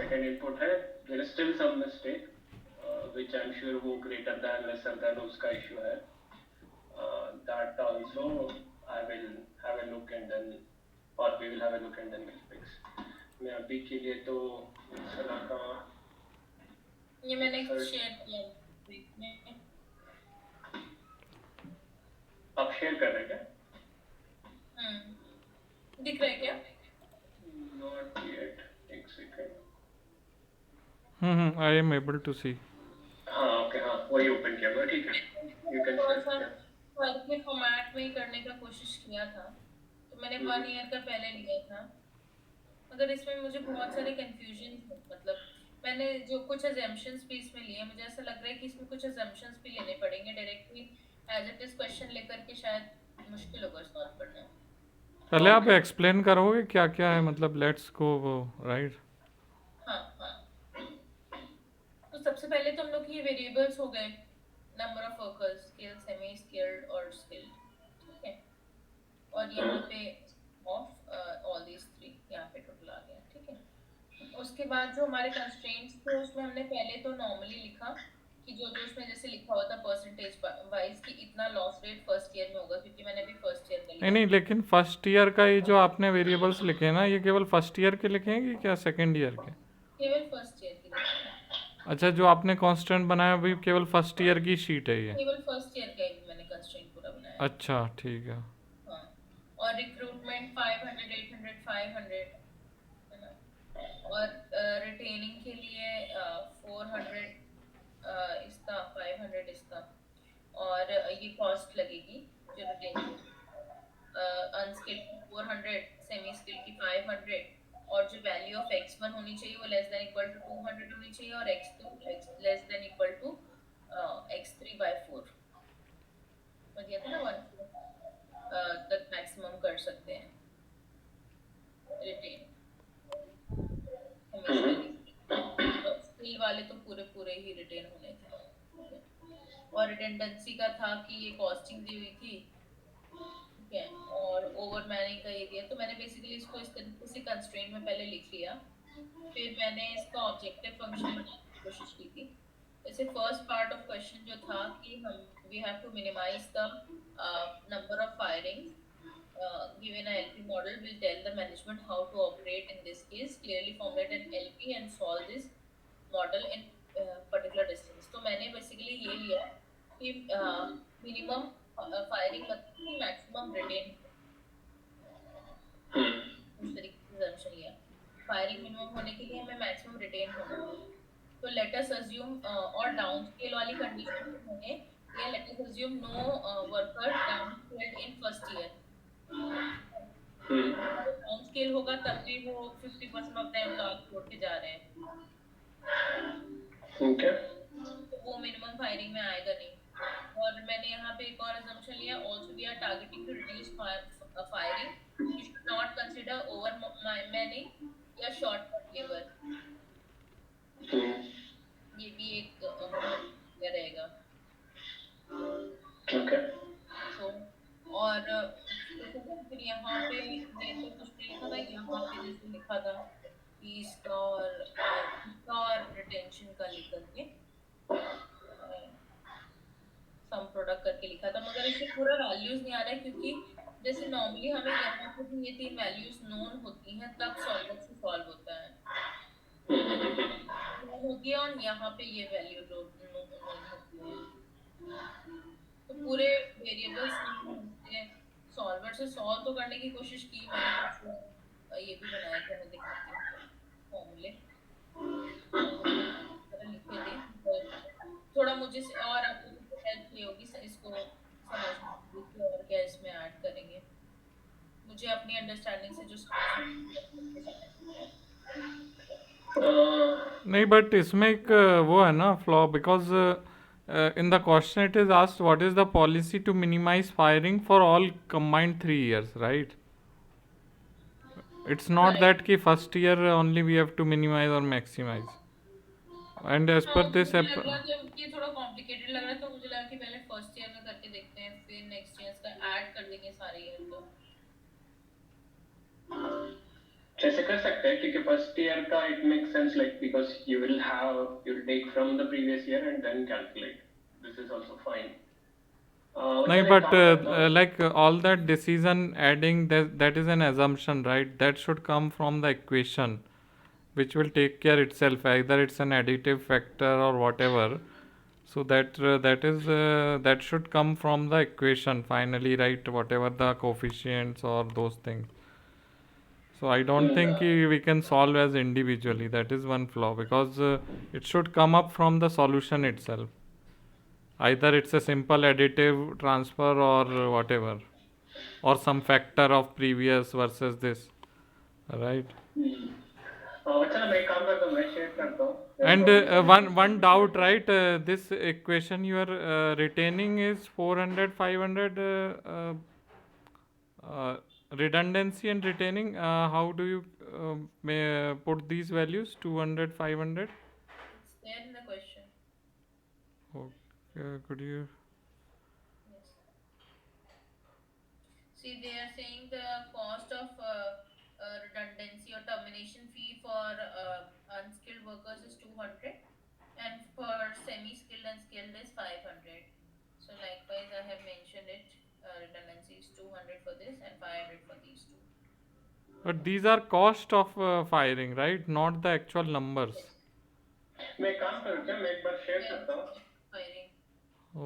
Second input है, there is still some mistake which I'm sure वो greater than lesser than उसका issue है, that also I will have a look and then, or we will have a look and then we'll fix. मैं अभी के लिए तो इस तरह का ये मैंने शेयर किया ग्रुप में। आप शेयर कर रहे हैं क्या? दिख रहा है क्या? Not yet. एक second. I am able to see. हाँ ओके, हाँ वही ओपन किया हुआ, ठीक है, यू कैन थोड़ा शेयर। सा वर्क के फॉर्मेट में ही करने का कोशिश किया था, तो मैंने 1 ईयर का पहले लिया था, मगर इसमें मुझे बहुत सारे कंफ्यूजन, मतलब मैंने जो कुछ अजम्पशंस भी इसमें लिए, मुझे ऐसा लग रहा है कि इसमें कुछ अजम्पशंस भी लेने पड़ेंगे, directly as it is question लेकर के शायद मुश्किल होगा सॉल्व करना। पहले आप एक्सप्लेन करोगे क्या क्या है, मतलब लेट्स गो वो, राइट? हाँ हाँ, तो सबसे पहले तो हम लोग ये वेरिएबल्स हो गए, number of workers, skilled, semi skilled और स्किल्ड, ठीक है, और यहाँ पे ऑफ ऑल दीज 3 यहाँ पे टोटल आ गया, ठीक है। उसके बाद जो हमारे कंस्ट्रेंट्स थे उसमें हमने पहले तो नॉर्मली लिखा कि जो जो उसमें जैसे लिखा हुआ था परसेंटेज वाइज कि इतना लॉस रेट फर्स्ट ईयर में होगा, क्योंकि मैंने अभी फर्स्ट ईयर का नहीं लिया नहीं, था। लेकिन फर्स्ट ईयर का ये जो आपने वेरिएबल्स लिखे हैं ना, ये केवल फर्स्ट ईयर के लिखे हैं कि क्या सेकंड ईयर के? केवल फर्स्ट ईयर के लिए, अच्छा, जो आपने कांस्टेंट बनाया अभी केवल फर्स्ट ईयर की शीट है ये? केवल फर्स्ट ईयर का ही मैंने कंस्ट्रेंट पूरा बनाया है। अच्छा ठीक है। हाँ, और रिक्रूटमेंट 500 800 500 है ना, और रिटेनिंग के लिए 400 इसका 500 इसका, और ये कॉस्ट लगेगी जो रिटेंशन, अनस्किल्ड की 400, सेमी स्किल्ड की 500, और जो वैल्यू ऑफ x1 होनी चाहिए वो लेस देन इक्वल टू 200 होनी चाहिए, और x2 less than equal to x3/4, और ये था ना 1 तक मैक्सिमम कर सकते हैं रिटेन, स्किल वाले तो पूरे पूरे ही रिटेन होने थे, और रिटेंडेंसी का था कि ये कॉस्टिंग दी हुई थी, ठीक है, और ओवर मैनिंग का ये दिया, तो मैंने बेसिकली इसको इस तरीके से कंस्ट्रेंट में पहले लिख लिया, फिर मैंने इसका ऑब्जेक्टिव फंक्शन बनाने की कोशिश की थी। जैसे फर्स्ट पार्ट ऑफ क्वेश्चन जो था कि हम we have to minimise the number of firing given a LP model will tell the management how to operate in this case, clearly formulate an LP and solve this model in particular distance। तो मैंने basically ये लिया कि minimum firing मतलब कि maximum retain, उस तरीके से assumption लिया, फायरिंग मिनिमम होने के लिए हमें मैक्सिमम रिटेन होना है, तो लेट अस अज्यूम, और डाउन स्केल वाली कंडीशन में मैंने ये let us assume no worker down scaled in first year, down scale होगा तब भी वो 50% ऑफ द एम्प्लॉय छोड़ के जा रहे हैं, ठीक है, तो वो मिनिमम फायरिंग में आएगा नहीं। और मैंने यहाँ पे एक और assumption लिया, also we are targeting to reduce firing, we should not consider over manning या short term labor, ये भी एक रहेगा, ओके, तो और फिर यहाँ पे ये तो कुछ नहीं लिखा था, यहाँ पे जैसे लिखा था कि इसका और रिटेंशन का लिख करके सम प्रोडक्ट करके लिखा था, मगर इससे पूरा वैल्यूज नहीं आ रहा है, क्योंकि जैसे नॉर्मली हमें यहाँ पे भी ये 3 वैल्यूज नोन होती हैं तब सॉल्वर से सॉल्व होता है, नोन होती है, और यहाँ पे ये वैल्यू नोन होती है, तो पूरे वेरिएबल्स सॉल्वर से सॉल्व तो करने की कोशिश की मैंने, कुछ ये भी बनाए थे, मैं दिखाती हूँ फॉर्मूले लिखे थे, थोड़ा मुझे और आप लोगों को हेल्प चाहिए होगी इसको समझने के लिए कि और क्या इसमें ऐड करेंगे, मुझे अपनी अंडरस्टैंडिंग से जो नहीं, बट इसमें एक वो है ना flaw, because in the question it is asked what is the policy to minimize firing for all combined 3 years, right? It's not right, that ki first year only we have to minimize or maximize, and as हाँ per this मुझे लग रहा था कि थोड़ा complicated लग रहा था, मुझे लगा कि पहले फर्स्ट ईयर में करके देखते हैं, फिर नेक्स्ट ईयर का ऐड कर देंगे सारे ईयर का। जैसे कर सकते हैं क्योंकि फर्स्ट ईयर का it make sense like because you will take from the previous year and then calculate this is also fine No, चल एक but काम करता हूँ like all that decision adding, that is an assumption, right? That should come from the equation, which will take care itself. Either it's an additive factor or whatever. So that should come from the equation finally, right? Whatever the coefficients or those things. So I don't think we can solve as individually. That is one flaw because it should come up from the solution itself. Either it's a simple additive transfer or whatever, or some factor of previous versus this, right? चलो मैं एक काम करता हूँ मैं share करता हूँ then And probably something one doubt, right? This equation you are retaining is 400, 500 uh, redundancy and retaining. How do you put these values? 200, 500? It's there in the question. Okay, could you? Yes. See, they are saying the cost of redundancy or termination fee for unskilled workers is 200, and for semi-skilled and skilled is 500. So likewise, I have mentioned it. Redundancy is 200 for this and 500 for these two. But these are cost of firing, right? Not the actual numbers. Yes. मैं एक काम करूँ क्या मैं एक बार share Yes. करता हूँ Firing.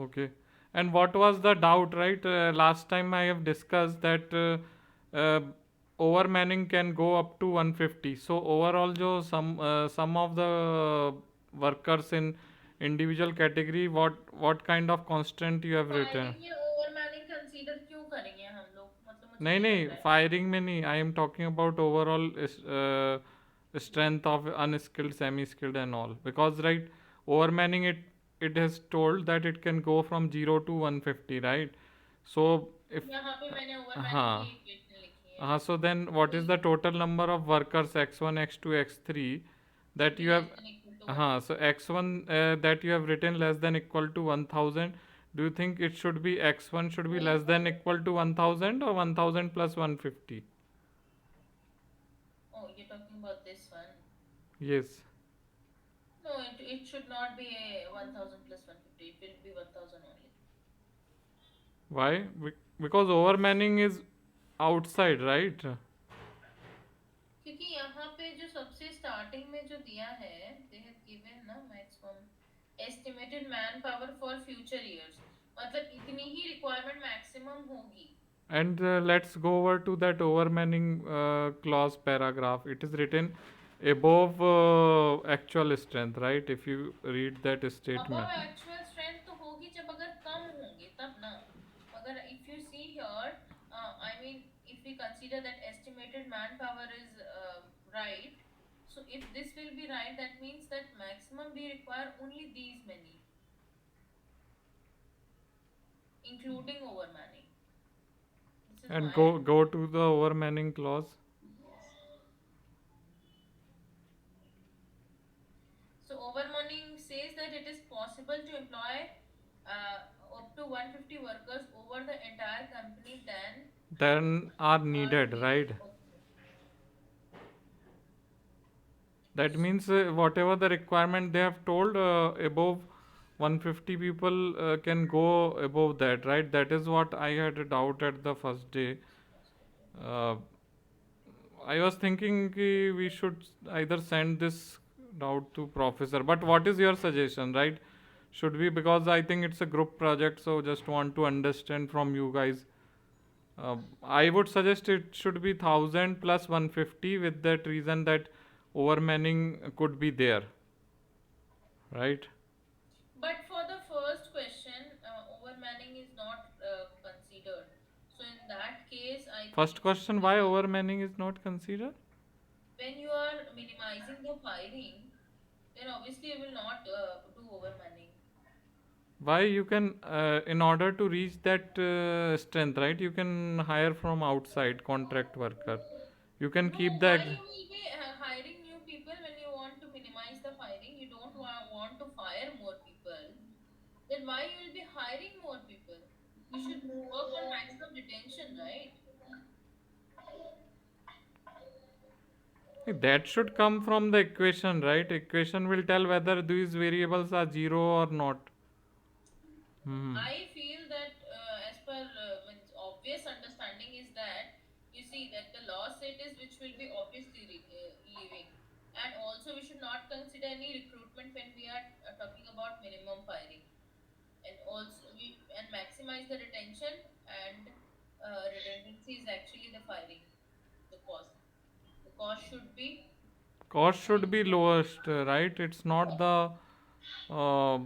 Okay. And what was the doubt, right? Last time I have discussed that overmanning can go up to 150. So overall, jo some of the workers in individual category, what kind of constant you have written? Firing में ओवरमैनिंग consider क्यों करेंगे हम लोग, मतलब मुझे नहीं ये लग नहीं रहा है. फायरिंग में नहीं. I am talking about overall strength of unskilled, semi-skilled and all, because right, overmanning it has told that it can go from 0 to 150, right? So if यहाँ पे मैंने ओवरमैनिंग की हाँ इक्वेशन लिखी है. so then what is the total number of workers x1, x2, x3 Should that be you have less than equal to 1. so x1 that you have written less than equal to 1000. Do you think it should be x1 should be less than equal to 1000 or 1000 plus 150? Oh, you're talking about this one. Yes. No, it should not be a 1000 plus 150. It will be 1000 only. Why? Because overmanning is outside, right? क्योंकि यहाँ पे जो सबसे starting में जो दिया है, they have given ना maximum estimated manpower for future years. मतलब इतनी ही requirement maximum होगी. And let's go over to that overmanning clause paragraph. It is written above actual strength, right? If you read that statement. Above actual strength तो होगी जब अगर कम होंगे तब ना. अगर if you see here, I mean if we consider that estimated manpower is right, so if this will be right, that means that maximum we require only these many, including overmanning. This is And why. go to the overmanning clause. Yes. So overmanning says that it is possible to employ up to 150 workers over the entire company Then are are needed, needed. right? Okay. That means whatever the requirement they have told above 150 people can go above that, right? That is what I had a doubt at the first day. Uh, I was thinking we should either send this out to professor. But what is your suggestion, right? Should we? Because I think it's a group project, so just want to understand from you guys. I would suggest it should be 1000 plus 150 with that reason that overmanning could be there, right? But for the first question, overmanning is not considered. So in that case, I First think question, why overmanning is not considered? when you are minimizing the firing, then obviously you will not do overmanning. Why you can in order to reach that strength, right? You can hire from outside contract worker. You can No, keep the why you will be hiring new people when you want to minimize the firing? You don't want to fire more people. Then why you will be hiring more people? You should work on maximum retention, right? That should come from the equation, right? Equation will tell whether these variables are zero or not. Hmm. I feel that as per means obvious understanding is that you see that the loss rate is which will be obviously leaving, and also we should not consider any recruitment when we are talking about minimum firing, and also we and maximize the retention, and redundancy is actually the firing, the cost. The cost should be Cost should be lowest, right? It's not the uh,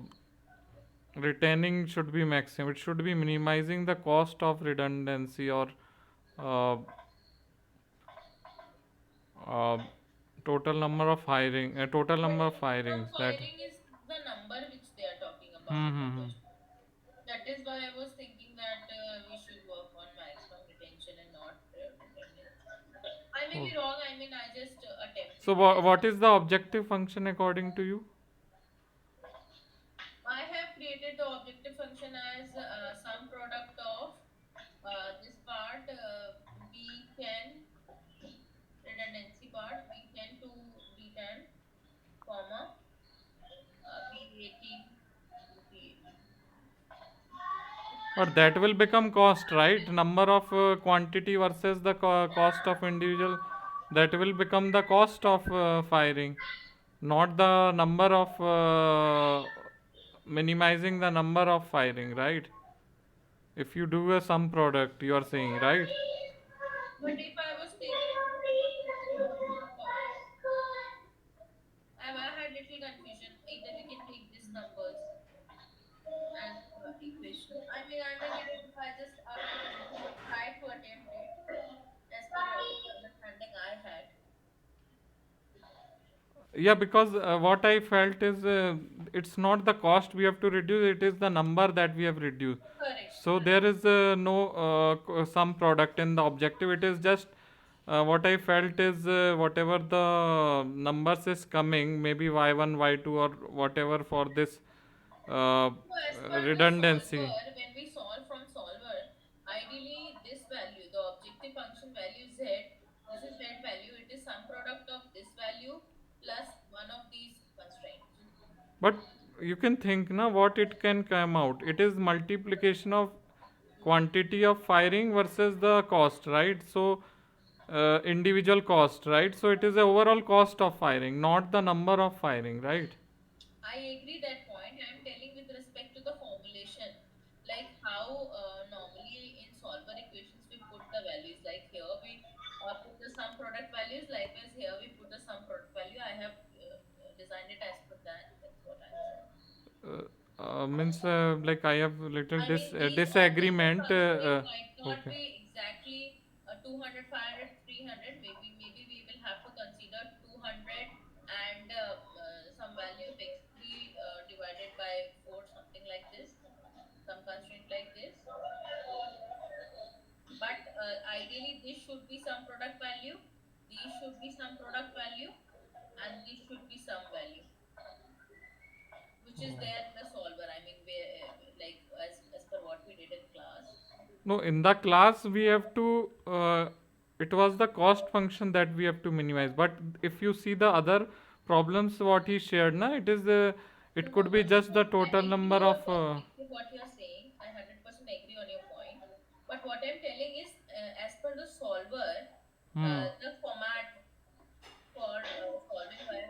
retaining should be maximum. It should be minimizing the cost of redundancy or uh, uh, total but number of minimum firings. That. firing is the number which they are talking about in the Hmm. question. That is why I was thinking that we should work on maximum retention and not redundancy. I may Oh. be wrong. I mean, I just So attempted this. what is the objective function according to you? I have created the objective function as some product of this part. We can redundancy part. We can to B10, comma B18 to B18. But that will become cost, right? Number of quantity versus the cost of individual. That will become the cost of firing, not the number of minimizing the number of firing, right? If you do a some product, you are saying, right? But if I was taking I had little confusion. Either we can take these numbers as equation. I mean, I may get it if I just try to attempt it as per whatever understanding I had. Yeah, because what I felt is it's not the cost we have to reduce, it is the number that we have reduced. Correct, So there correct. is no some product in the objective. It is just what I felt is whatever the numbers is coming, maybe y1, y2, or whatever for this uh, So as per the redundancy. solver, when we solve from solver, ideally this value, the objective function value z, this is z value, it is some product of this value plus one of these constraints. But you can think now what it can come out. It is multiplication of quantity of firing versus the cost, right? So individual cost, right? So it is the overall cost of firing, not the number of firing, right? I agree that point. I am telling with respect to the formulation, like how normally in solver equations we put the values. Like here we put the sum product values. Likewise here we put the sum product value. I have designed it as per that. That's what I'm saying. Uh, Means like I have little I mean, these objective disagreement. constraint might not Okay. be exactly 200, 500, 300. Maybe we will have to consider 200 and some value of x3 divided by 4, something like this, some constraint like this. But ideally, this should be some product value, these should be some product value, and this should be some value, which is there in the solver. I mean, where, like as per what we did in class. No, in the class we have to. It was the cost function that we have to minimize. But if you see the other problems, what he shared, na, it is No, it no, could be just the I total number agree of. on completely what you are saying. I 100% agree on your point. But what I'm telling is, as per the solver, Hmm. the format for solving via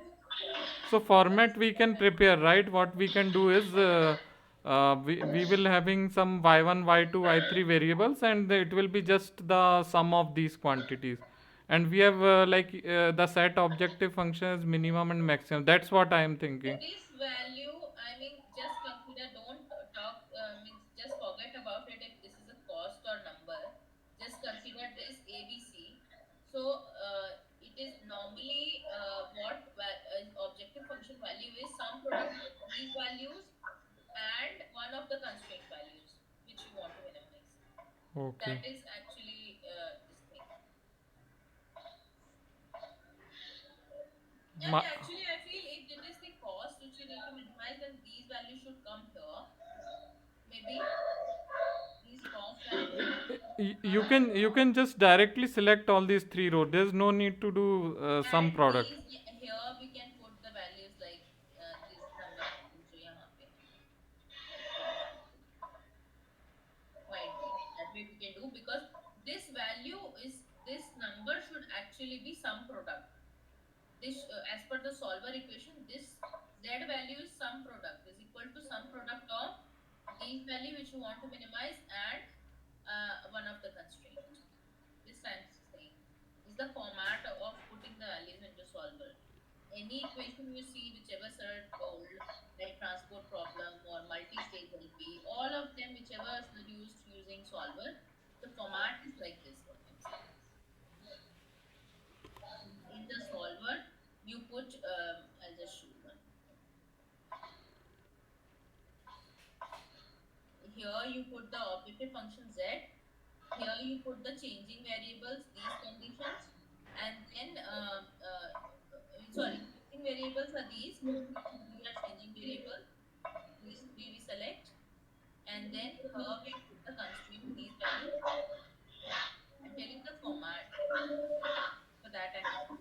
So plus format we can prepare, right? What we can do is we will having some y1, y2, y3 variables, and it will be just the sum of these quantities. And we have the set objective function is minimum and maximum. That's what I am so thinking. this value, I mean, just consider, don't talk, means just forget about it if this is a cost or number. Just consider this ABC. So it is normally objective function value is some product of these values and one of the constraint values which you want to minimize. Okay. That is actually this thing. I mean, Ma- actually, I feel if it is the cost which you need to minimize, then these values should come here. Maybe these cost values should come You can just directly select all these three rows. There's no need to do some At product. these, here we can put the values like this number values जो यहाँ पे है. Might be that way we can do, because this value is, this number should actually be some product. This as per the solver equation, this z value is some product, is equal to some product of these value which you want to minimize and one of the constraint. This I'm saying is the format of putting the values into solver. Any equation you see, whichever sir told, like transport problem or multi-stage LP, all of them, whichever is used using solver, the format is like this. What I'm saying in the solver, you put I'll just show one. Here you put the objective function z. Here you put the changing variables, these conditions, and then sorry, changing variables are these. We are changing variables. These three we select, and then here we put the constraint, these values. I'm telling the format for that I have.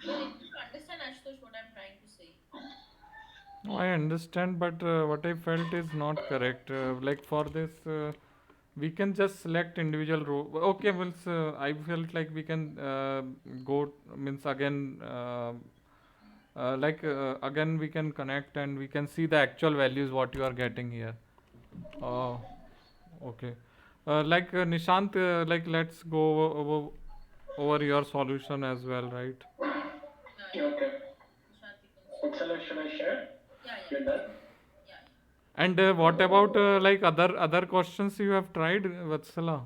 You're able to understand, Ashutosh, what I'm trying to say. No, I understand, but what I felt is not correct. Like for this, we can just select individual row. Okay, well, I felt like we can go means again. Again, we can connect and we can see the actual values what you are getting here. Oh, okay. Nishant, like let's go over your solution as well, right? Yeah, yeah. Okay. Nishant, you can share. Excel, should I share? Yeah, yeah, You're done? yeah, yeah. And what about like other questions you have tried, Vatsala?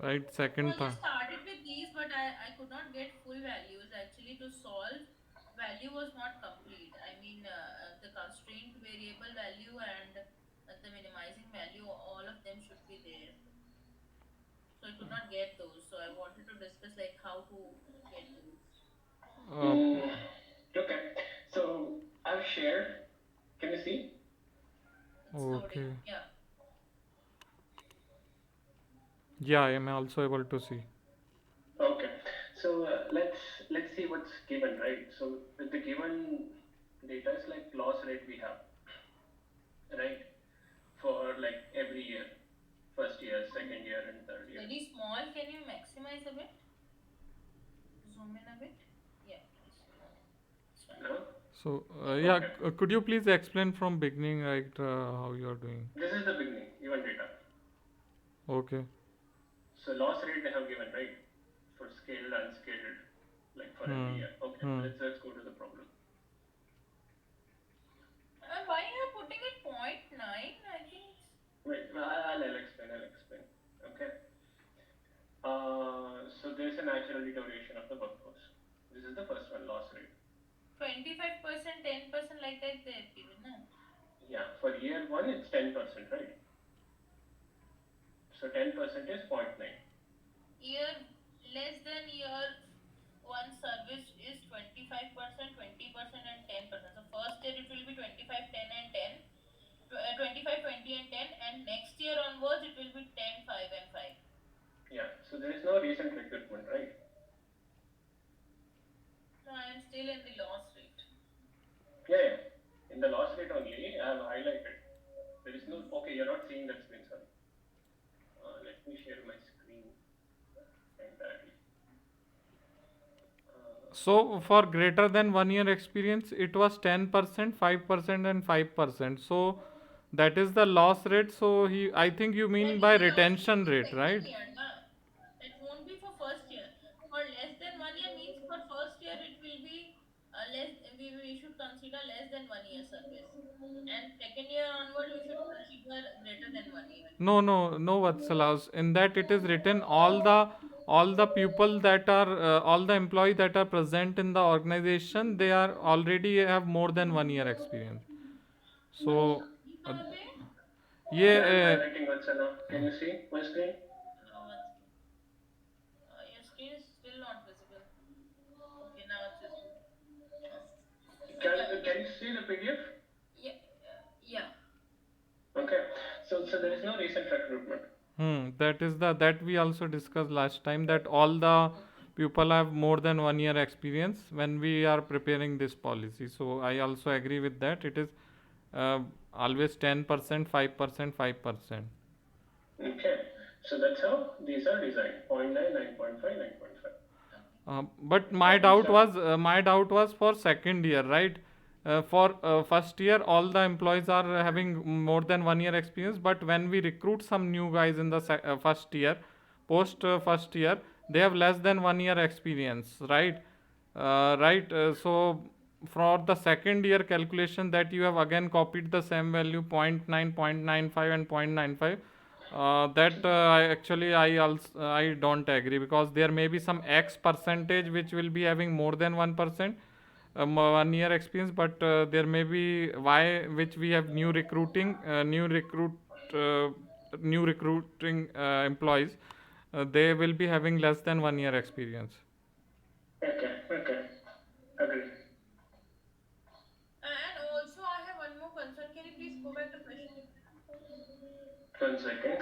Right, No, second I time. just started with these, but I could not get full values. Actually, to solve, value was not complete. I mean, the constraint variable value and the minimizing value, all of them should be there. So I could not get those. So I wanted to discuss like how to get those. Uh, Mm, okay. So I've shared. Can you see? It's loading. okay. Yeah. Yeah, I am also able to see. Okay. So let's see what's given, right? So the given data is like loss rate we have, right? For like every year, first year, second year, and third year. Very small. Can you maximize a bit? Zoom in a bit? Yeah, please. It's fine. No? So yeah, Okay. could you please explain from beginning, right, how you are doing? This is the beginning, given data. Okay. So loss rate they have given, right? For scaled, unscaled, like for every Hmm. year. Okay, Hmm. let's go to the problem. Why are you putting it 0.9? I think it's Wait, I'll explain. I'll explain. Okay. So there's a natural deterioration of the workforce. This is the first one, loss rate. 25%, 10% like that they have given, no? Yeah, for year one it's 10%, right? So 10% is 0.9. Year less than year one service is 25%, 20% and 10%. So first year it will be 25, 10 and 10. 25, 20 and 10, and next year onwards it will be 10, 5 and 5. Yeah, so there is no recent recruitment, right? No, I am still in the loss rate. Yeah, yeah. In the loss rate only, I have highlighted. There is no, okay, you're not seeing that screen, sorry. Let me share my screen entirely. So for greater than 1 year experience, it was 10%, 5%, and 5%. So that is the loss rate. So I think you That mean is by the loss rate retention for rate, second right? year, na? It won't be for first year. For less than 1 year means for first year it will be less. We should consider less than 1 year service, and second year onward we should consider greater than 1 year. No, Vatsalas. In that it is written all the people that are all the employees that are present in the organization, they are already have more than 1 year experience. अच्छा So ये uh, कहाँ पे है? Yeah, I'm yeah, highlighting what's now. Can you see my screen? One second. Your screen is still not visible. Okay, now it's visible. Uh, yeah, Can you see the PDF? yeah. So there is no recent recruitment. That is that we also discussed last time, that all the people have more than 1 year experience when we are preparing this policy. So I also agree with that. It is always 10%, 5%, 5%. Okay. So that's how these are designed. 0.9, 9.5, 9.5. But my doubt was for second year, right? For first year, all the employees are having more than 1 year experience. But when we recruit some new guys in the first year, post first year, they have less than 1 year experience, right? Right. So for the second year calculation, that you have again copied the same value, 0.9, 0.95 and 0.95. That I also I don't agree, because there may be some X percentage which will be having more than 1%, 1 year experience, but there may be Y which we have uh, new recruiting employees. They will be having less than 1 year experience. Okay. Okay. Agree. And also, I have one more concern. Can you please go back to question? 1 second.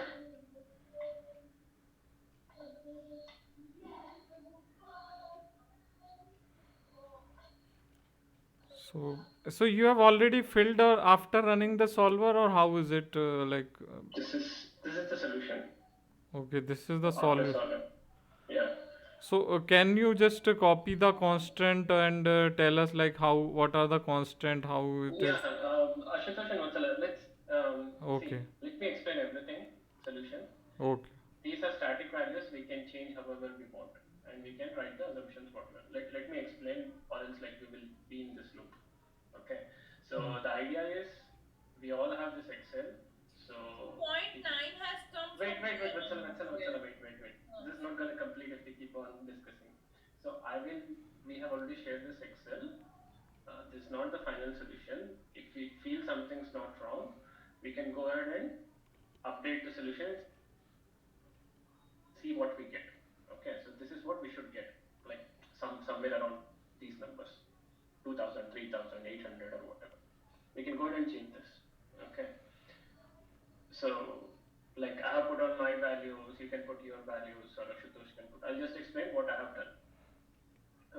So you have already filled after running the solver, or how is it This is the solution okay, this is the after solution. solving. Yeah. So can you just copy the constant and tell us like how, what are the constant, how it Yeah. is? Ashutosh and Vatsala, let's Okay, see. Let me explain everything. Solution. okay. These are static values. We can change however we want, and we can write the assumptions whatever. Let me explain, or else like we will be in this loop. Okay. So the idea is we all have this Excel. So So point nine has come wait, from wait, wait, where Vatsala, in Vatsala, where? Vatsala, wait. This is not going to complete if we keep on discussing. So we have already shared this Excel. This is not the final solution. If we feel something's not wrong, we can go ahead and update the solution, see what we get. Okay, so this is what we should get, like somewhere around these numbers, 2000, 3000, 800, or whatever. We can go ahead and change this. Okay, so like I have put on my values, you can put your values, or Ashutosh can put. I'll just explain what I have done.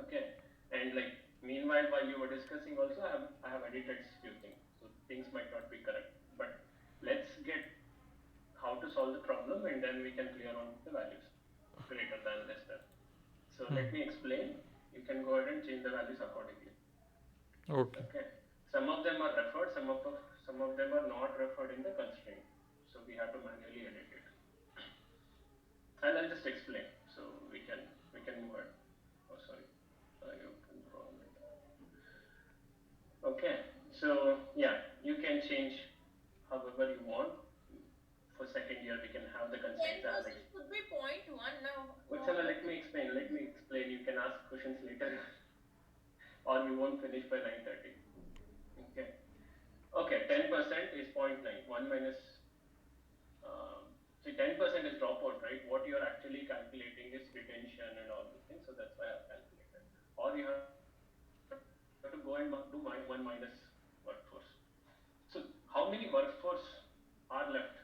Okay, and like meanwhile, while you were discussing, also I have edited few things, so things might not be correct. But let's get how to solve the problem, and then we can clear on the values, greater than, less than. So let me explain. You can go ahead and change the values accordingly. Okay. Okay. Some of them are referred, some of them are not referred in the constraint. So we have to manually edit it. And I'll just explain. So we can move ahead. Oh sorry. I opened wrong. Okay. So yeah, you can change however you want. For second year, we can have the constraints as 10% could be point one now. Vatsala, let me explain. Let me explain. You can ask questions later, or we won't finish by 9:30. Okay. Okay. 10% is 0.9. One minus. See, 10% is dropout, right? What you are actually calculating is retention and all those things. So that's why I've calculated. Or you have to go and do one minus workforce. So how many workforce are left?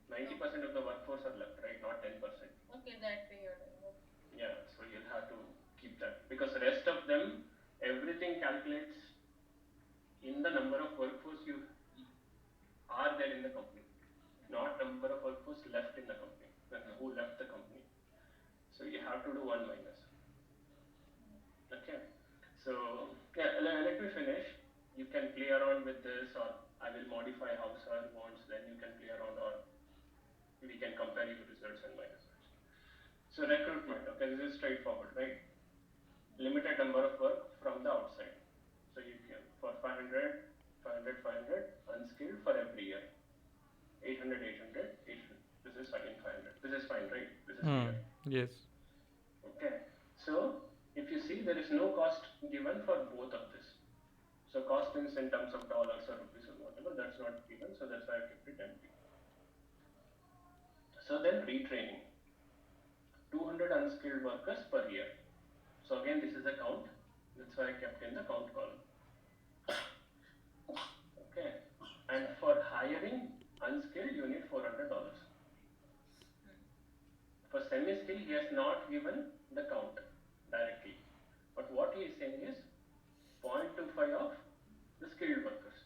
90% of the workforce are left, right? Not 10%. Okay, that way you're doing. Okay. Yeah, so you'll have to keep that, because the rest of them, everything calculates in the number of workforce you are there in the company, not number of workforce left in the company, who left the company. So you have to do one minus. Okay. So yeah, let me finish. You can play around with this, or I will modify how sir wants. Then you can play around, or we can compare your results and my results. So recruitment. Okay, this is straightforward, right? Limited number of work from the outside. So you can, for 500, 500, 500, unskilled for every year. 800, 800, 800. This is again 500. This is fine, right? This is clear. Yes. Okay. So if you see, there is no cost given for both of this. So cost means in terms of dollars or rupees or whatever, that's not given. So that's why I kept it empty. So then retraining. 200 unskilled workers per year. So again, this is a count. That's why I kept in the count column. Okay. And for hiring unskilled, you need 400 For semi-skill, he has not given the count directly. But what he is saying is 0.25 of the skilled workers.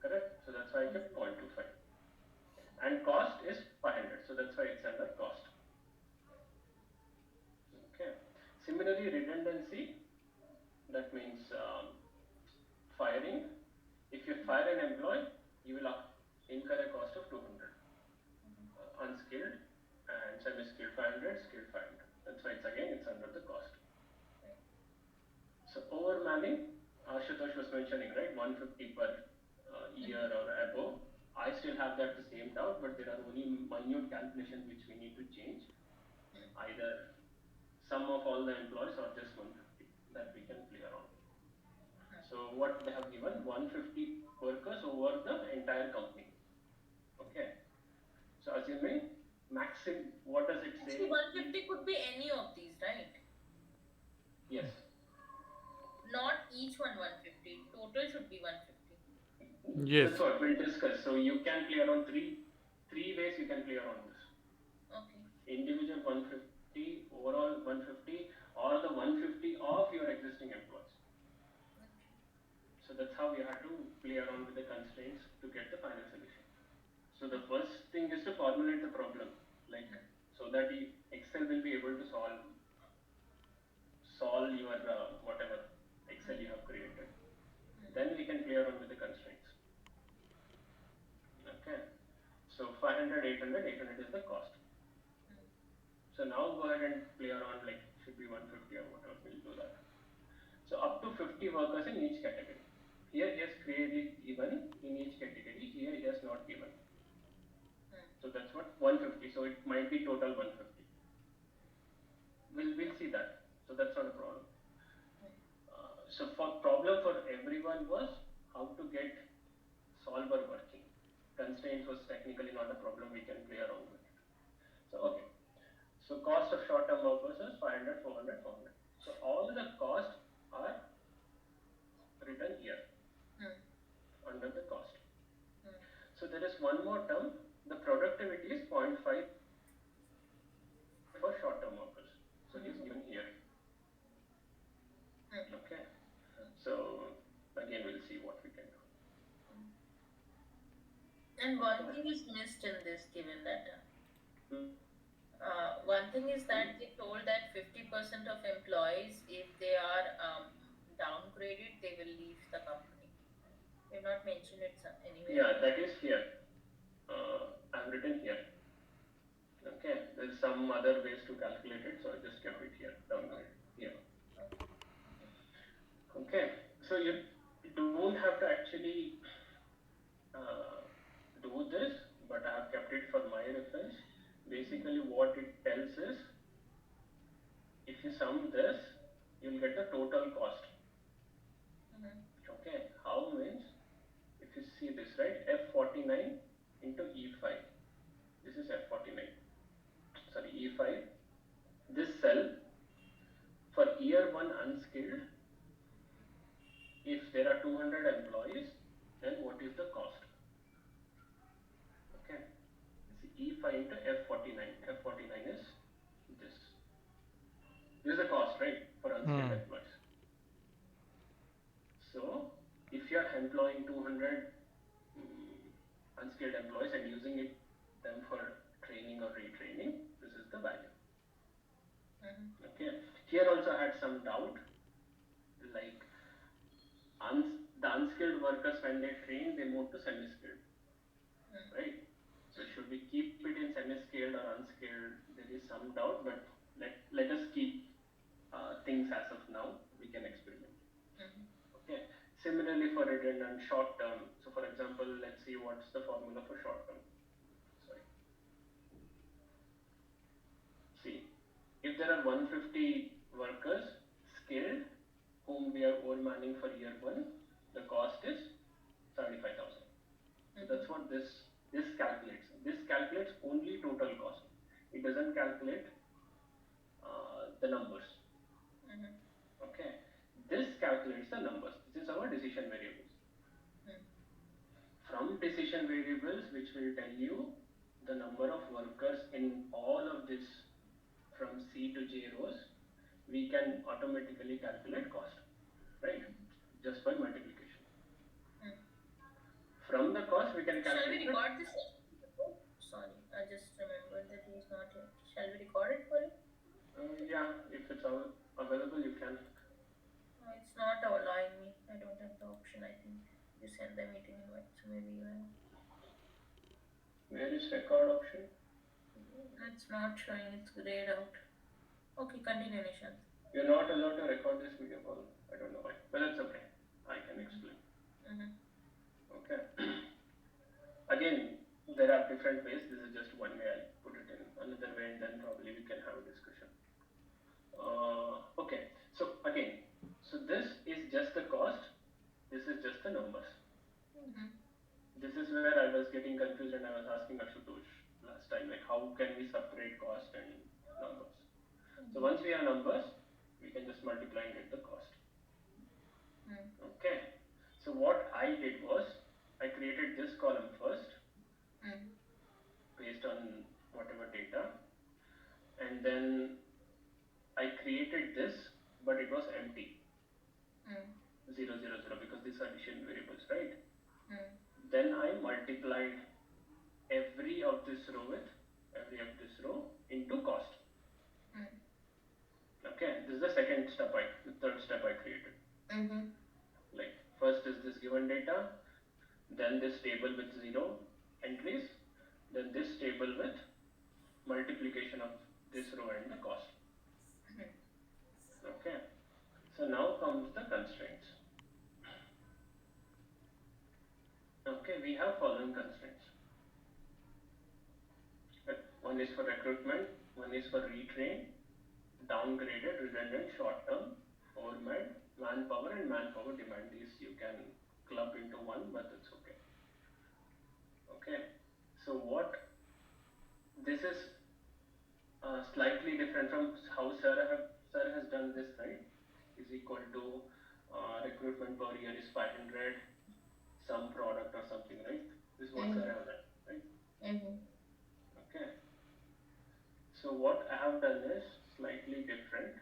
Correct? So that's why I kept 0.25. And cost is 500. So that's why it's under cost. Okay. Similarly, redundancy, that means firing. If you fire an employee, you will incur a cost of 200. Unskilled and semi-skilled 500, skilled 500. That's why it's under the cost. So overmanning, Ashutosh was mentioning, right? 150 per year or above. I still have that the same doubt, but there are only minute calculations which we need to change. Either sum of all the employees or just 150 that we can play around. So what they have given 150 workers over the entire company. Okay. So assuming maximum, what does it say? Actually, 150 could be any of these, right? Yes. Not each one 150. Total should be 150. Yes. That's what we'll discuss. So you can play around three ways you can play around this. Okay. Individual 150, overall 150, or the 150 of your existing employees. Okay. So that's how we have to play around with the constraints to get the final solution. So the first thing is to formulate the problem, like so that Excel will be able to solve your whatever Excel you have created. Then we can play around with the constraints. Okay. So 500, 800, 800 is the cost. So now go ahead and play around, like should be 150 or whatever, we'll do that. So up to 50 workers in each category. Here he has clearly given in each category, here he has not given. So that's what 150, so it might be total 150. We'll see that. So that's not a problem. So for problem for everyone was how to get solver working. Constraints was technically not a problem, we can play around with it. So okay. So cost of short-term workers is 500, 400, 400. So all the costs are written here under the cost. So there is one more term, the productivity is 0.5 for short-term workers. So it is given here. Okay. So again we'll see what we can do. And one thing is missed in this given data. One thing is that they told that 50% of employees, if they are downgraded, they will leave the company. They have not mentioned it anywhere. Yeah, that is here. I've written here. Okay, there's some other ways to calculate it, so I just kept it here, downgrade here. Okay, so you don't have to actually do this, but I have kept it for my reference. Basically, what it tells is, if you sum this, you'll get the total cost. Okay, how means, if you see this, right, F49 into E5. This is F49. Sorry, E5. This cell, for year 1 unskilled, if there are 200 employees, then what is the cost? Okay, E5 into F49. F49 is this. This is the cost, right, for unskilled employees. So if you are employing 200 unskilled employees and using them for training or retraining, this is the value. Okay. Here also I had some doubt, like the unskilled workers, when they train, they move to semi-skilled, right? So should we keep it in semi-skilled or unskilled? There is some doubt, but let us keep things as of now. We can experiment. Okay. Similarly for redundant short term. So for example, let's see what's the formula for short term. Sorry. See, if there are 150 workers skilled whom we are overmanning for year 1, the cost is 75,000. So that's what this calculates. This calculates only total cost. It doesn't calculate the numbers. Okay. This calculates the numbers. This is our decision variables. From decision variables, which will tell you the number of workers in can automatically calculate cost, right? Just by multiplication. Hmm. From the cost, we can Shall we calculate. record this? Sorry, I just remembered that he's not here. Shall we record it for him? Yeah, if it's available, you can. It's not allowing me. I don't have the option. I think you send the meeting invite, so maybe you have. Where is record option? It's not showing. It's grayed out. Okay, continue, Nishant. You're not allowed to record this video call. I don't know why, but that's okay. I can explain. Okay. Again, there are different ways. This is just one way. I'll put it in another way, and then probably we can have a discussion. Okay. So again, so this is just the cost. This is just the numbers. This is where I was getting confused, and I was asking Ashutosh last time, like how can we separate cost and numbers? So once we have numbers, we can just multiply and get the cost. Okay. So what I did was I created this column first based on whatever data, and then I created this, but it was empty. 0, 0, 0, because these are addition variables, right? Then I multiplied every of this row into cost. Okay, this is the third step I created. Like first is this given data, then this table with 0 entries, then this table with multiplication of this row and the cost. Okay, so now comes the constraints. Okay, we have following constraints. One is for recruitment, one is for retrain, downgraded, redundant, short term, overmed, manpower, and manpower demand. These you can club into one, but it's okay. Okay, so what this is slightly different from how Sarah has done this, right? Is equal to recruitment per year is 500, some product or something, right? This is what Sarah has done, right? Okay. So what I have done is slightly different.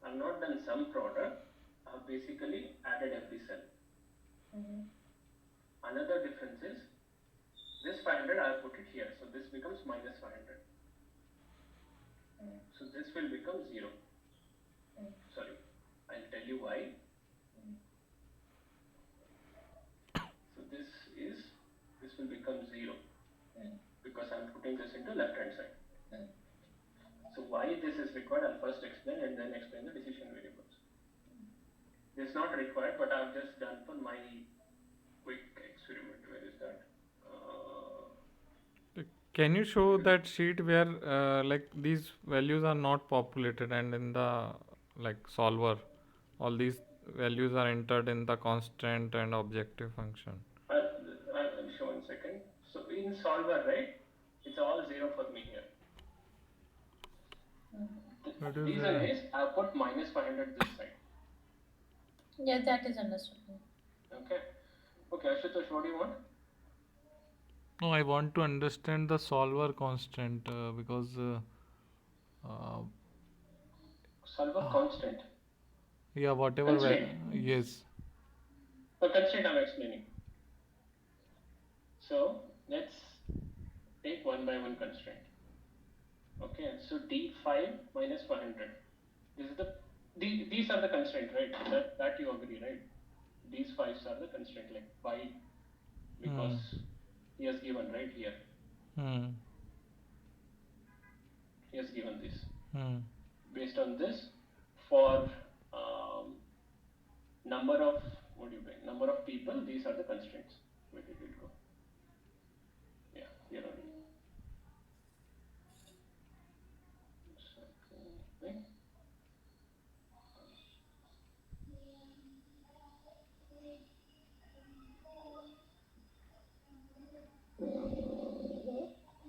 I've not done some product. I've basically added every cell. Another difference is this 500 I put it here, so this becomes minus 500. So this will become 0. Sorry, I'll tell you why. So this will become 0 because I'm putting this into left hand side. So why this is required, I'll first explain and then explain the decision variables. This is not required, but I've just done for my quick experiment. Where is that? Can you show that sheet where like these values are not populated and in the like solver all these values are entered in the constant and objective function? I'll show in a second. So in solver, right, it's all 0 for me here. The reason is I put minus 500 this side. Yeah, that is understood. Okay. Okay, Ashutosh, what do you want? No, I want to understand the solver constant because Solver constant. yeah, whatever. Constraint. Yes. The constraint I'm explaining. So let's take one by one constraint. Okay, so D5 minus 500. These are the constraint, right? That you agree, right? These 5s are the constraint, like why? Because he has given right here. He has given this. Based on this, for number of number of people, these are the constraints. Where did it go? Yeah, here only. Okay.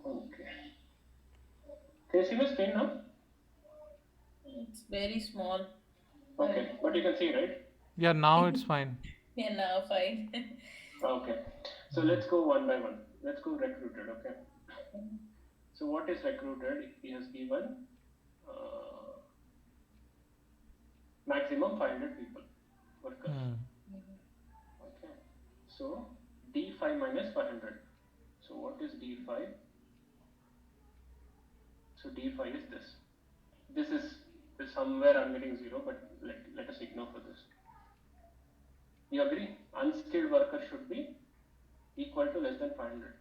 Okay. Can you see my screen now? It's very small. Okay, but you can see, right? Yeah, now it's fine. Yeah, now fine. Okay, so let's go one by one. Let's go recruited, okay? So what is recruited? He has given maximum 500 people, workers. Hmm. Okay. So D5 minus 500. So what is D5? So D5 is this. This is somewhere I'm getting 0, but let us ignore for this. You agree? Unskilled worker should be equal to less than 500.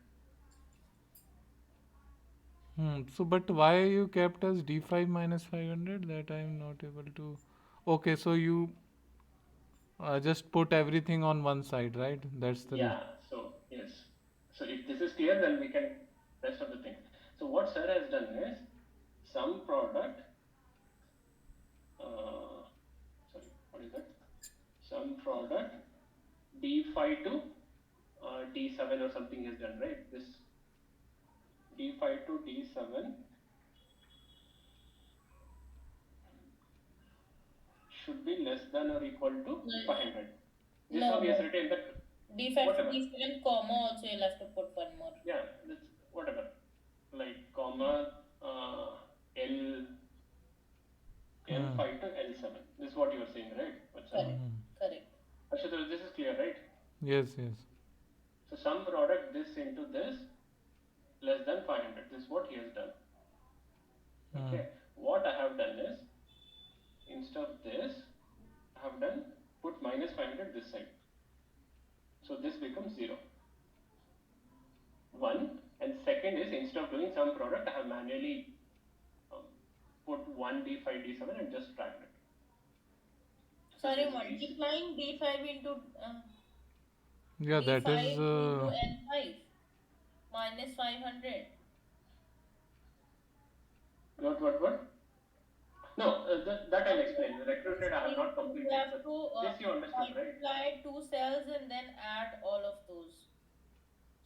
So, but why you kept as d5 minus 500? That I am not able to. Okay, so you just put everything on one side, right? That's the reason. Yeah, so yes. So if this is clear, then we can rest of the things. So what sir has done is some product, sorry, what is that? Some product D5 to D7 or something is done, right? This D5 to D7 should be less than or equal to 500. This No, how he has no. written that, D5 to whatever. D7 comma also you'll have to put one more. Yeah, that's whatever. Like comma L L5 to L7. This is what you are saying, right? What's that? Correct. Correct. Ashutosh, this is clear, right? Yes, yes. So some product this into this less than 500. This is what he has done. Okay. What I have done is instead of this, I have done put minus 500 this side. So this becomes 0. 1. And second is instead of doing some product, I have manually put 1 D5 D7 and just tracked it. So are you multiplying D5 into Yeah, that D5 is. into L5 minus 500? What? No, that I'll explain. The recruited I have not completed. You have to This you understood, right? multiply two cells and then add all of those.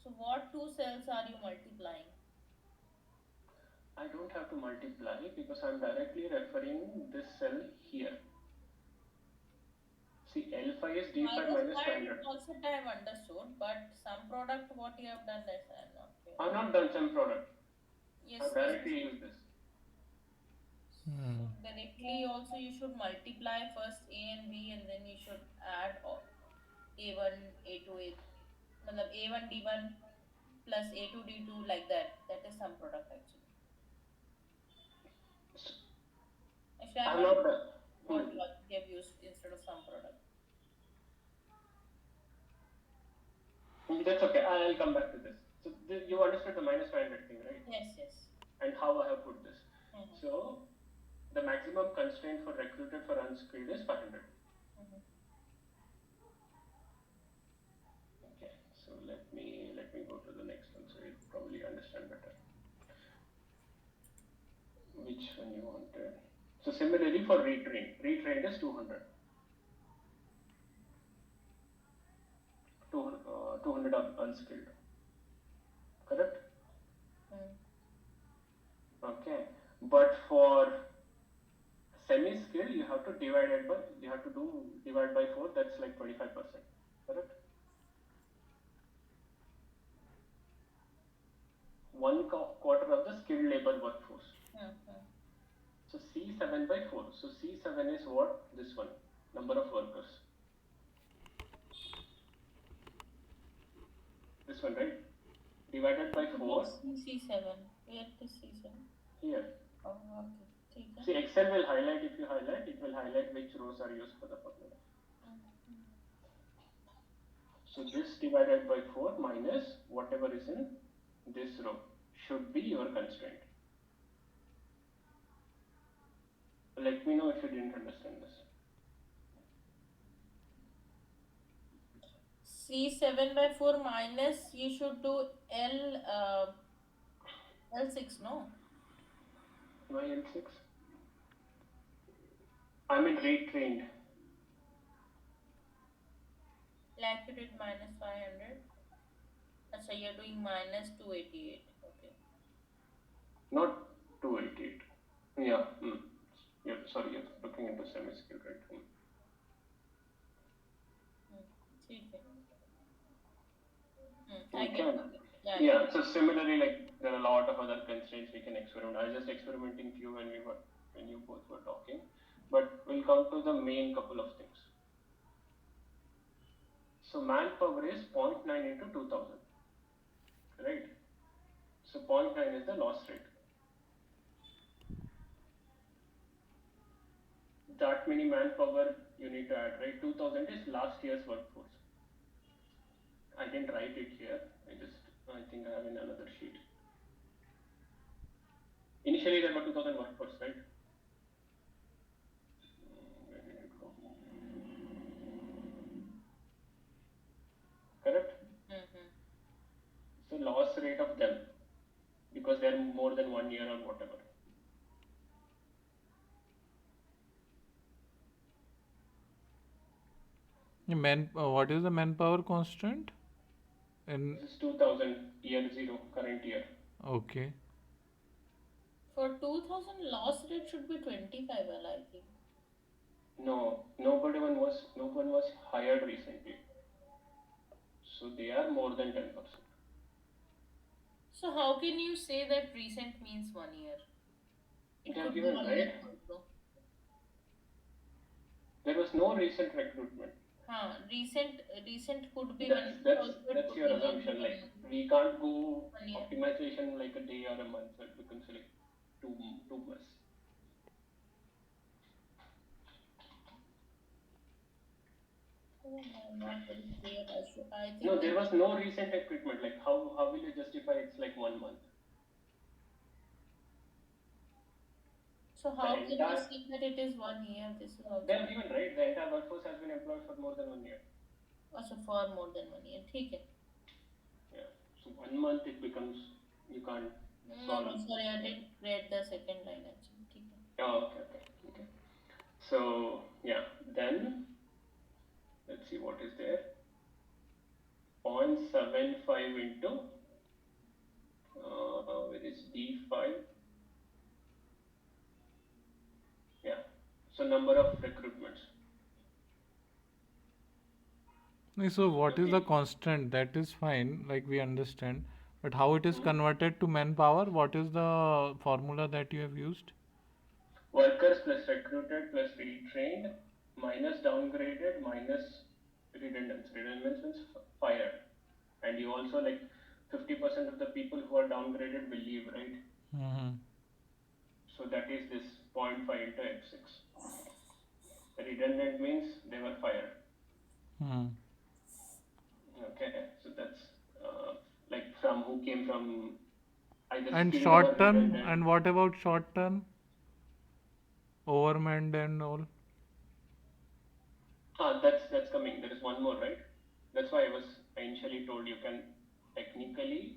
So what two cells are you multiplying? I don't have to multiply because I'm directly referring this cell here. See, L5 is D5 minus 500. Concept I have understood, but some product what you have done that I am not clear. I've not done some product. Yes. I've directly used this. Directly also you should multiply first A and B and then you should add A1, A2, A1, D1 plus A2, D2 like that. That is some product actually. Actually, I'm not done. what logic they have used instead of some product. That's okay. I'll come back to this. So you understood the minus 500 thing, right? Yes. And how I have put this. So the maximum constraint for recruited for unskilled is 500. Okay. So let me go to the next one so you probably understand better. Which one you wanted? So similarly for retrained is 200. 200 unskilled. Correct? Okay. But for semi-skilled, you have to divide by 4. That's like 25%. Correct? 1/4 of the skilled labor workforce. So C7 by 4. So C7 is what? This one. Number of workers. This one, right? Divided by 4. C7. Where is C7? Here. Oh, okay. See, Excel will highlight, if you highlight, it will highlight which rows are used for the formula. So this divided by 4 minus whatever is in this row should be your constraint. Let me know if you didn't understand this. C7 by 4 minus, you should do L6, no? Why L6? I mean retrained. Like you did minus 500. So you're doing minus 288. Okay. Not 288. Yeah. Sorry, you're looking into semi-skilled, right? Yeah, so similarly, like there are a lot of other constraints we can experiment. I was just experimenting few when you both were talking. but we'll come to the main couple of things. So manpower is 0.9 into 2000, right? So 0.9 is the loss rate. That many manpower you need to add, right? 2000 is last year's workforce. I didn't write it here. I think I have in another sheet. Initially there were 2000 workforce, right? Where did it go? Correct? Mm-hmm. So loss rate of them, because they're more than 1 year or whatever. What is the manpower constant? In This is 2000 year zero, current year. okay. For 2000, loss rate should be 25, well, I think. No, no one was hired recently. So they are more than 10%. So how can you say that recent means 1 year? It It has could be given, 1 month right? also. There was no recent recruitment. Recent could be 1 month also, it That's could your be not assumption. Like 1 month, we can't go 1 year. optimization like a day or a month, so it becomes like two plus. Oh, I'm not very clear. I No, think there that. was no recent recruitment. Like how will you justify it's like 1 month? So The how can we entire say that it is 1 year? This is they also have given, right? The entire workforce has been employed for more than 1 year. also for more than 1 year. ठीक है. Yeah. So 1 month it becomes you can't No, solve. no, sorry, I didn't read the second line actually. ठीक है. Oh, okay. So yeah, then let's see what is there. 0.75 into where is D5? Yeah. So number of recruitments. So what is the Okay. constant? That is fine, like we understand. But how it is Hmm. converted to manpower? What is the formula that you have used? Workers plus recruited plus retrained minus downgraded minus redundant. Redundant means fired. And you also like 50% of the people who are downgraded will leave, right? Mm-hmm. So that is this 0.5 into F6. Redundant means they were fired. Hmm. Okay, so that's like from who came from either And skilled or short term, redundant. and what about short term? Overmanned and all. That's coming. There is one more, right? That's why I initially told you can technically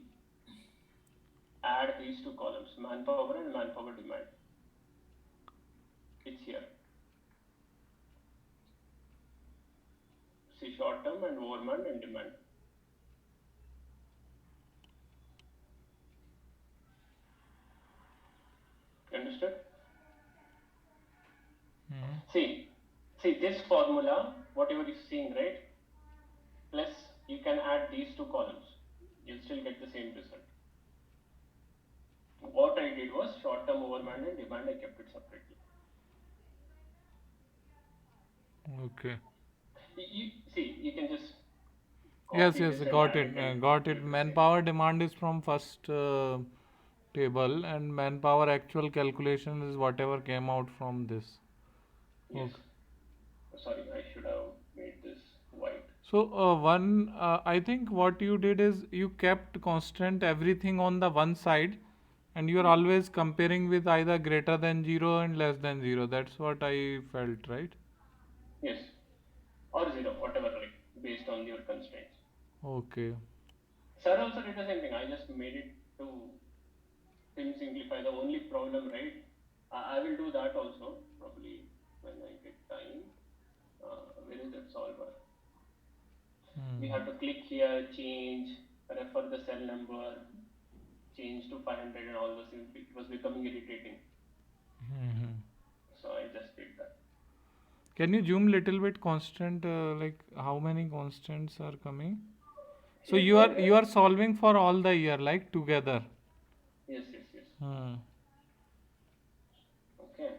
add these two columns, manpower and manpower demand. It's here. See short term and overmanned and demand. Understood? Hmm. See this formula, whatever you're seeing, right? Plus you can add these two columns. You'll still get the same result. What I did was short term overmanned and demand, I kept it separately. Okay. You can just Yes, copy yes, this and got add it. it and Got it. you'll be safe. Manpower demand is from first table, and manpower actual calculation is whatever came out from this. Yes. Okay. Sorry, I should have made this white. So I think what you did is you kept constant everything on the one side, and you are Hmm. always comparing with either greater than zero and less than zero. That's what I felt, right? Yes. Or zero, whatever, like based on your constraints. Okay. Sir also did the same thing. I just made it to simplify the only problem, right? I will do that also, probably when I get time. Where is that solver? We Hmm. have to click here, change, refer the cell number, change to 500 and all those things. It was becoming irritating. Hmm. So I just did that. Can you zoom little bit constant, like how many constants are coming? So Here, you are solving for all the year, like together. yes. Hmm. Okay.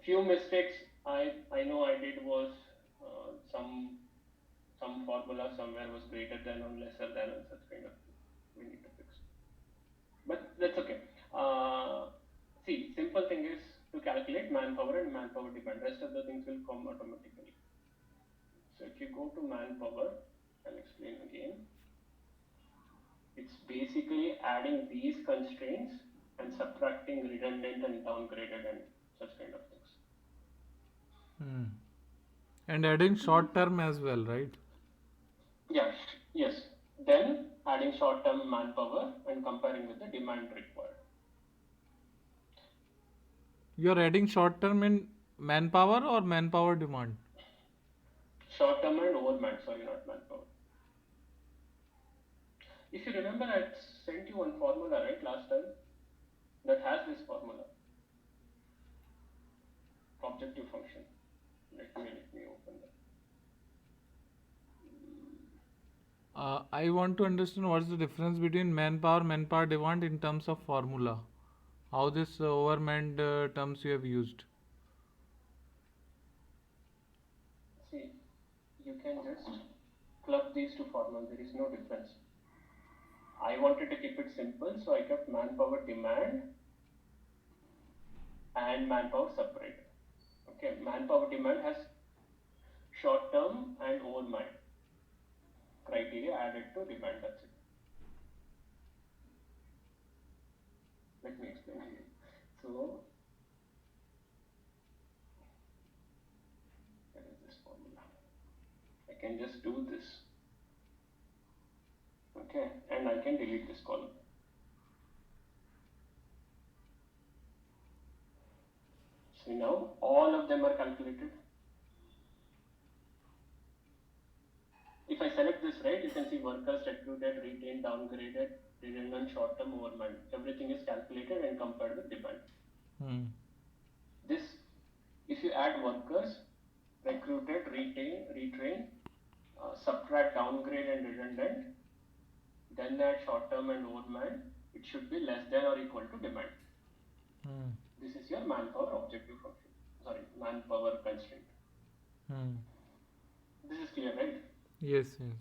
Few mistakes I know I did was some formula somewhere was greater than or lesser than and such kind of thing. We need to fix. But that's okay. See, simple thing is to calculate manpower and manpower demand. Rest of the things will come automatically. So if you go to manpower, I'll explain again. It's basically adding these constraints and subtracting redundant and downgraded and such kind of things. Hmm. And adding short term as well, right? Yeah, yes. Then adding short-term manpower and comparing with the demand required. You're adding short term in manpower or manpower demand? Short-term and overman, sorry, not manpower. If you remember, I sent you one formula, right, last time that has this formula, objective function. Let me open that. I want to understand what's the difference between manpower demand in terms of formula. How this overmanned terms you have used. See, you can just club these two formulas. There is no difference. I wanted to keep it simple, so I kept manpower demand and manpower separate. Okay, manpower demand has short term and overman criteria added to demand. That's it. Let me explain to you. So, where is this formula? I can just do this. Okay, and I can delete this column. See now, all of them are calculated. If I select this, right, you can see workers recruited, retained, downgraded, redundant, short-term, overman. Everything is calculated and compared with demand. Hmm. This, if you add workers, recruited, retrain, subtract downgrade and redundant, then add short-term and overman, it should be less than or equal to demand. Hmm. This is your manpower objective function. Sorry, manpower constraint. Hmm. This is clear, right? Yes, yes.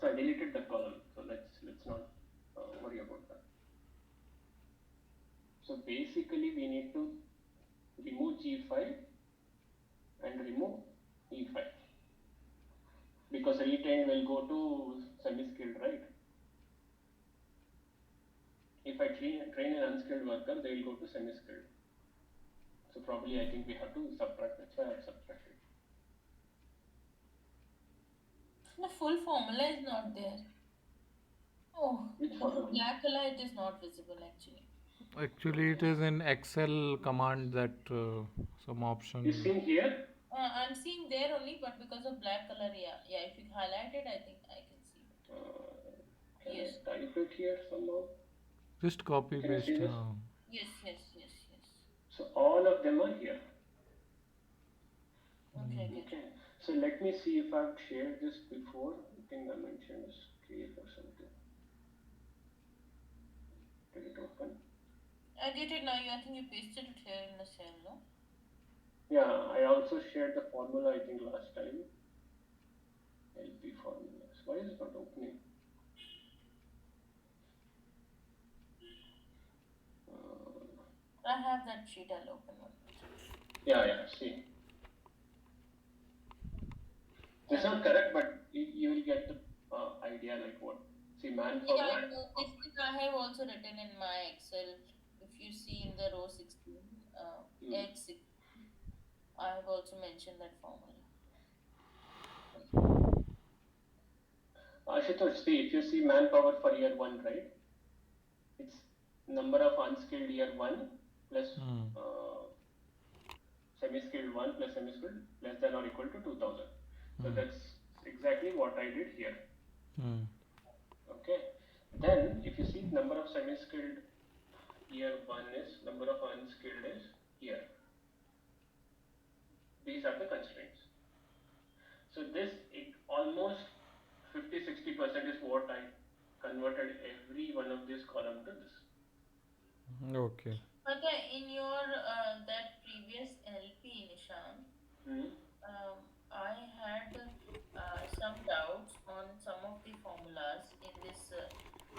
So I deleted that column. So let's not worry about that. So basically, we need to remove G5 and remove E5 because retained will go to semi-skilled, right? If I train an unskilled worker, they will go to semi-skilled. So probably I think we have to subtract. That's why I've subtracted. The full formula is not there. Oh, Which because of formula? black color, it is not visible actually. Actually, it is in Excel command that some You option. see here? I'm seeing there only, but because of black color, yeah, yeah. If you highlight it, I think I can see it. Can I Yes, type it here somehow? Just copy Can you see paste. this? yes, yes, yes, yes. So all of them are here. Okay, I get it. Okay. So let me see if I've shared this before. I think I mentioned escape or something. Did it open? I get it now. I think you pasted it here in the cell, no? Yeah, I also shared the formula I think last time. LP formulas. Why is it not opening? Uh, I have that sheet. I'll open one. yeah, see. It's not correct, but you will get the idea like what. See, Yeah, I manpower. know. This thing I have also written in my Excel. If you see in the row 16, Hmm. H6, I have also mentioned that formula. Ashutosh, see, if you see manpower for year one, right? It's number of unskilled year one plus Hmm. semi-skilled 1 plus semi-skilled less than or equal to 2000. So Hmm. that's exactly what I did here. Hmm. Okay. Then if you see number of semi-skilled year 1 is, number of unskilled is here. These are the constraints. So this almost 50-60% is what I converted every one of these column to this. Okay. Okay, in your that previous LP, Nishan, Hmm. I had some doubts on some of the formulas in this.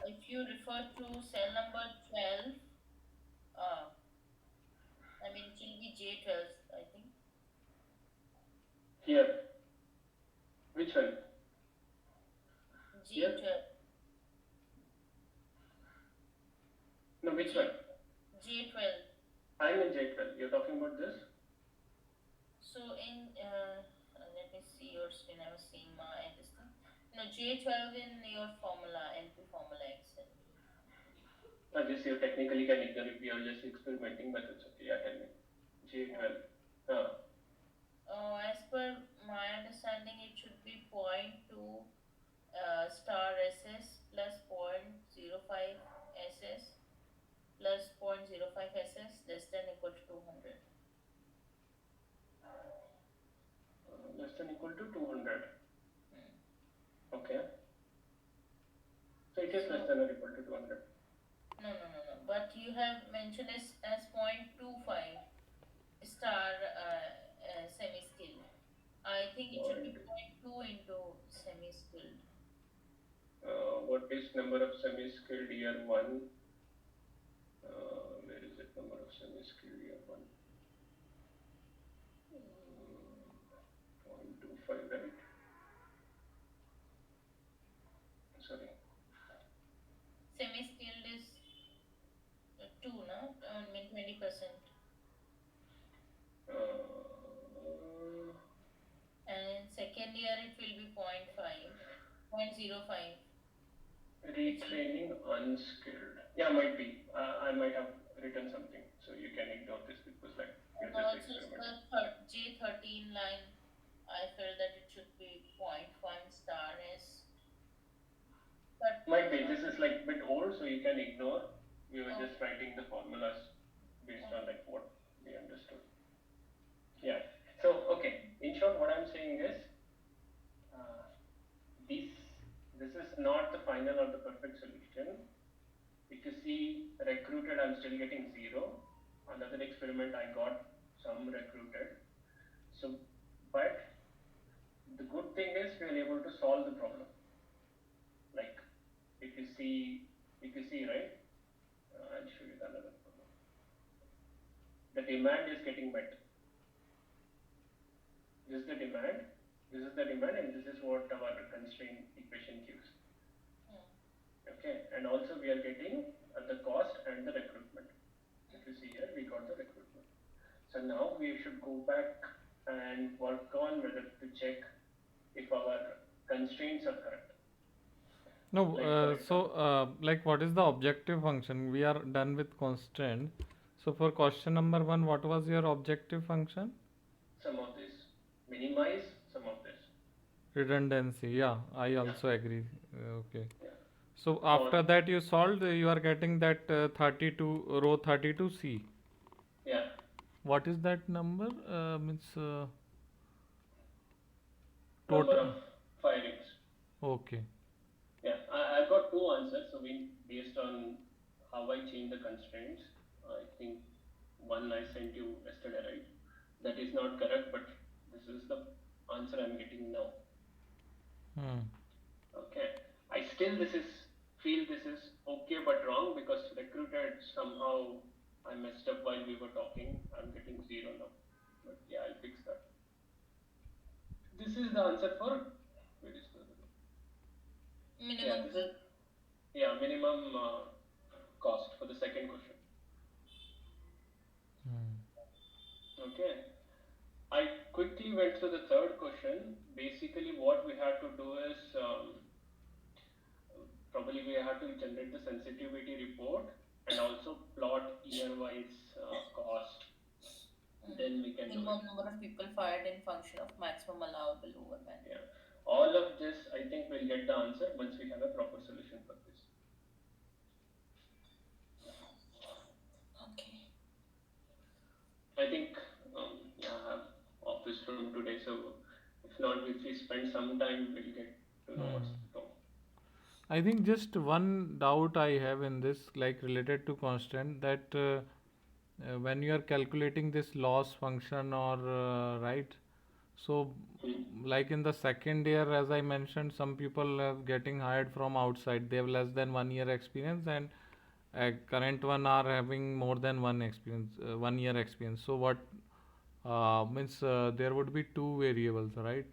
If you refer to cell number 12, uh, I mean, it will be J12, I think. Here. Which one? Here? J12, No, which one? J, J12. I'm in J12. You're talking about this? So let me see your screen. I was seeing my this thing. No, J12 in your formula, LP formula Excel. I guess you technically can ignore it. We are just experimenting, but it's okay. Yeah, tell me. J12. Uh, As per my understanding, it should be point 0.2 star SS plus 0.05 SS plus 0.05 SS less than equal to 200. less than equal to 200. Hmm. Okay. So it is less So than or equal to 200. no. But you have mentioned as 0.25 star semi-skilled. I think it should be Point. point 0.2 into semi-skilled. What is number of semi-skilled year 1? Where is it? Number of semi-skilled year 1? 0.25, right? Sorry. Semi-skilled is 2, no? I mean 20%. Uh, And in second year it will be 0.5, 0.05. It's retraining unskilled. Yeah, might be. I might have written something, so you can ignore this because like you're and just also experimenting. the J13 line. I felt that it should be 0.1 star S. But Might be. This is like bit old, so you can ignore. We were oh, just writing the formulas based on okay. like what we understood. Yeah. So okay. In short, what I'm saying is, uh, this this is not the final or the perfect solution. If you see recruited, I'm still getting 0. Another experiment, I got some recruited. So, but the good thing is we are able to solve the problem. Like if you see, right, I'll show you the another problem. The demand is getting met. This is the demand. This is the demand, and this is what our constraint equation gives. Okay, and also we are getting the cost and the recruitment. If you see here, we got the recruitment. So now we should go back and work on whether to check if our constraints are correct. No, Like for so example, like what is the objective function? We are done with constant. So for question number one, what was your objective function? some of this, minimize some of this. Redundancy. Yeah, I Yeah, also agree. Okay. yeah. So Or after that you solved, you are getting that 32 row 32C. yeah, What is that number? Means number total. of firings. Okay. Yeah, I've got two answers. So we based on how I change the constraints. I think one I sent you yesterday, right? That is not correct, but this is the answer I'm getting now. Hmm. Okay. I still feel this is okay but wrong because recruited somehow I messed up while we were talking. I'm getting 0 now. But yeah, I'll fix that. This is the answer for where is the yeah, Minimum this is key. yeah, minimum cost for the second question. Hmm. Okay. I quickly went through the third question. Basically, what we have to do is probably we have to generate the sensitivity report and also plot year-wise cost. Then we can do it. Minimum number of people fired in function of maximum allowable overman. Yeah. All of this, I think we'll get the answer once we have a proper solution for this. Okay. I think, yeah, I have office from today, so if not, if we spend some time, we'll get to know what's Hmm. wrong. I think just one doubt I have in this, like related to constant, that when you are calculating this loss function or right, so like in the second year, as I mentioned, some people are getting hired from outside, they have less than 1 year experience, and current one are having more than 1 year experience. So what means there would be two variables, right?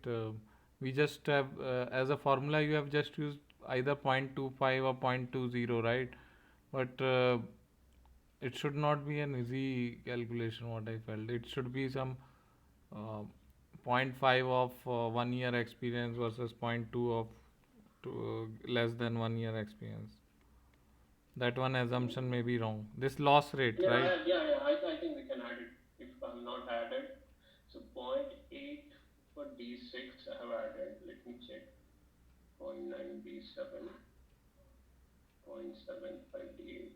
We just have as a formula you have just used either 0.25 or 0.20, right? But it should not be an easy calculation, what I felt. It should be some uh, zero point 0.5 of 1 year experience versus zero point 0.2 of less than 1 year experience. That one assumption may be wrong. This loss rate, right? I think we can add it if I'm not added. So 0.8 for D6 I have added. Let me check. 0.9 D7, 0.75 D8.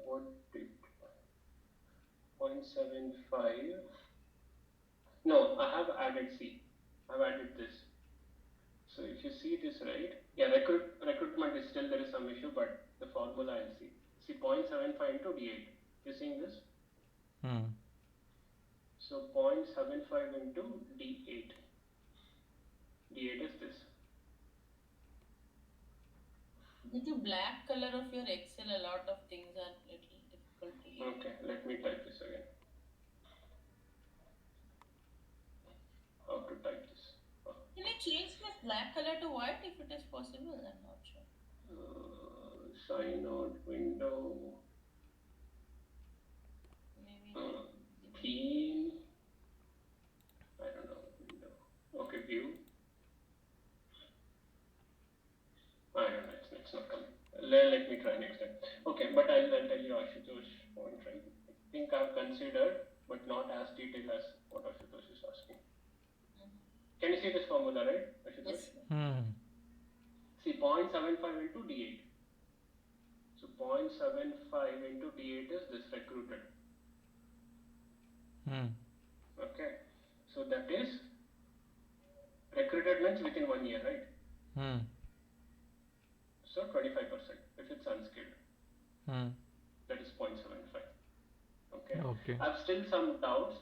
What did 0.75? No, I have added C. I've added this. So if you see this right, yeah, recruitment is still there is some issue, but the formula I'll see. See 0.75 into D8. You seeing this? Hmm. So 0.75 into D8. D8 is this. Due to black color of your Excel, a lot of things are little difficult to read. Okay, let me type this again. How to type this? Can you change this black color to white if it is possible? I'm not sure. Sign out window. Maybe Theme. I don't know. Window. Okay, view. I don't know. It's not coming. Let me try next time. Okay, but I'll tell you Ashutosh point, right? I think I've considered, but not as detailed as what Ashutosh is asking. Can you see this formula, right, Ashutosh? yes. Hmm. See 0.75 into D8. So 0.75 into D8 is this recruited. Hmm. Okay. So that is recruited means within 1 year, right? Hmm. So 25% if it's unskilled. Hmm. That is 0.75. Okay. Okay. I have still some doubts.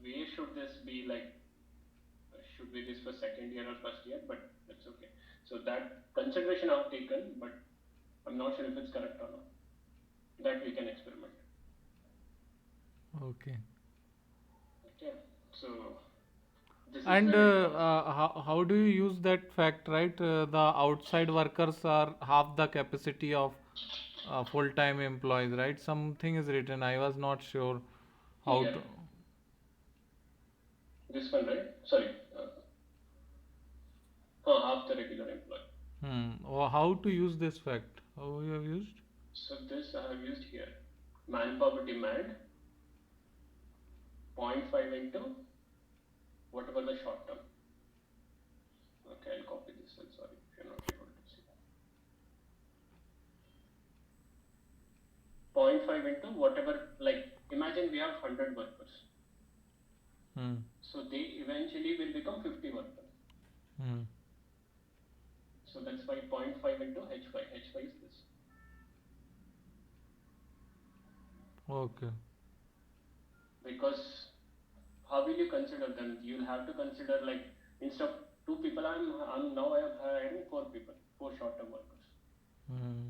Where should this be like? Should be this for second year or first year? But that's okay. So that consideration I've taken, but I'm not sure if it's correct or not. That we can experiment. Okay. Okay. So this is And where it how do you use that fact, right? The outside workers are half the capacity of full-time employees, right? Something is written. I was not sure how here. to. This one, right? Sorry. Half the regular employee. Or how to use this fact? How you have used? So this I have used here. Manpower demand 0.5 into whatever the short term. Okay, I'll copy this. I'm sorry if you're not able to see. 0.5 into whatever, like imagine we have 100 workers. Hmm. So they eventually will become 50 workers. Hmm. So that's why 0.5 into H5. H5 is this. Okay. Because how will you consider them? You'll have to consider like instead of 2 people, I'm now I am hiring 4 people, 4 short-term workers. Hmm.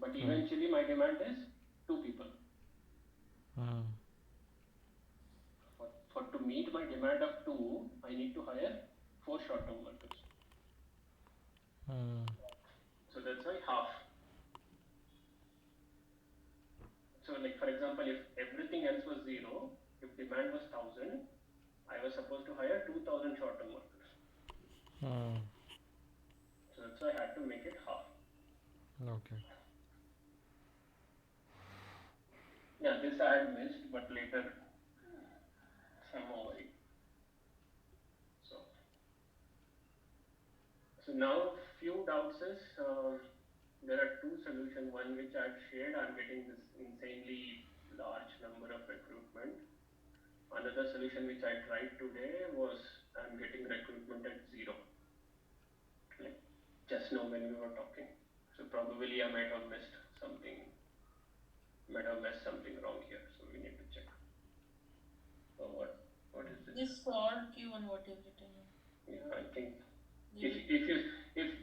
But eventually my demand is 2 people. Hmm. For to meet my demand of 2, I need to hire 4 short-term workers. Hmm. So that's why half. So like for example, if everything else was 0, if demand was 1,000, I was supposed to hire 2,000 short-term workers. Hmm. So that's why I had to make it half. Okay. Yeah, this I had missed, but later somehow I. So, so now few doubts is there are two solutions. One which I've shared, I'm getting this insanely large number of recruitment. Another solution which I tried today was I'm getting recruitment at 0. Like just now when we were talking. So probably I might have missed something. might have messed something wrong here, so we need to check. So what is this? This solved Q1 what you've written. Yeah, I think Leave if it. if you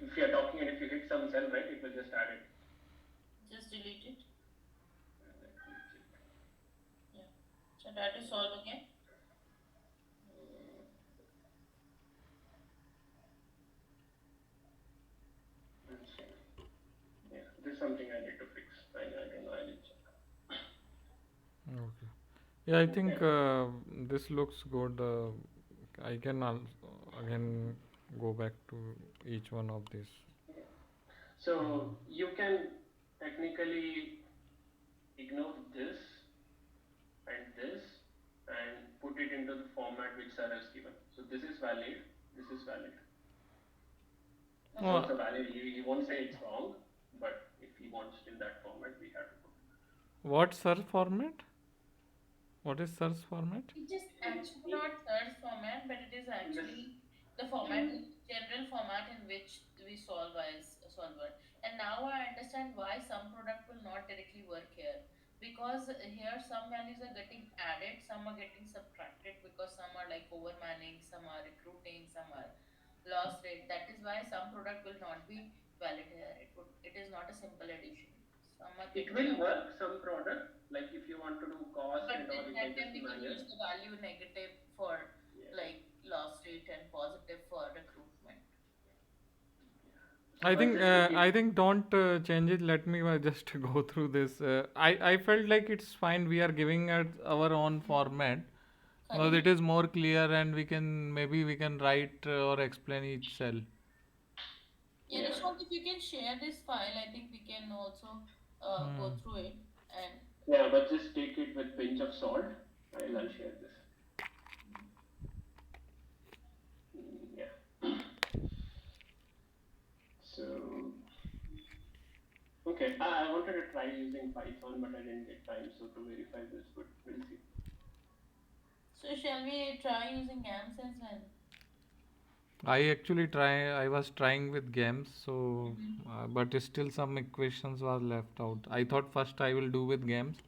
if you're talking and if you hit some cell, right, it will just add it. Just delete it. Let me check. Yeah. So try to solve again. Let's see. Yeah, this is something I need to fix. I don't know. I need to check. Okay. Yeah, I think Okay. this looks good. I can again go back to each one of these. So you can technically ignore this and put it into the format which Sir has given. So this is valid. This is valid. It's Oh, also valid. He won't say it's wrong, but if he wants in that format, we have to put. what search format? What is search format? It is actually not search format, but it is In this, actually the format, general format in which we solve as a solver. And now I understand why some product will not directly work here. Because here some values are getting added, some are getting subtracted because some are like overmanning, some are recruiting, some are loss rate. That is why some product will not be valid here. It is not a simple addition. Some are it getting will work some product, like if you want to do cost but and all, then you that can time just we can use manual. the value negative for Yeah. like loss rate and positive for recruitment. So once it, I think don't change it. Let me just go through this. I felt like it's fine. We are giving it our own format because Correct. it is more clear and we can write or explain each cell. Yeah, yeah. Nishant, if you can share this file, I think we can also go Hmm. through it and Yeah, but just take it with pinch of salt. I'll share this. Yeah. So okay, I wanted to try using Python, but I didn't get time. So to verify this, but we'll see. so shall we try using GAMS as well? I was trying with games, so Mhm. but still some equations were left out. I thought first I will do with games,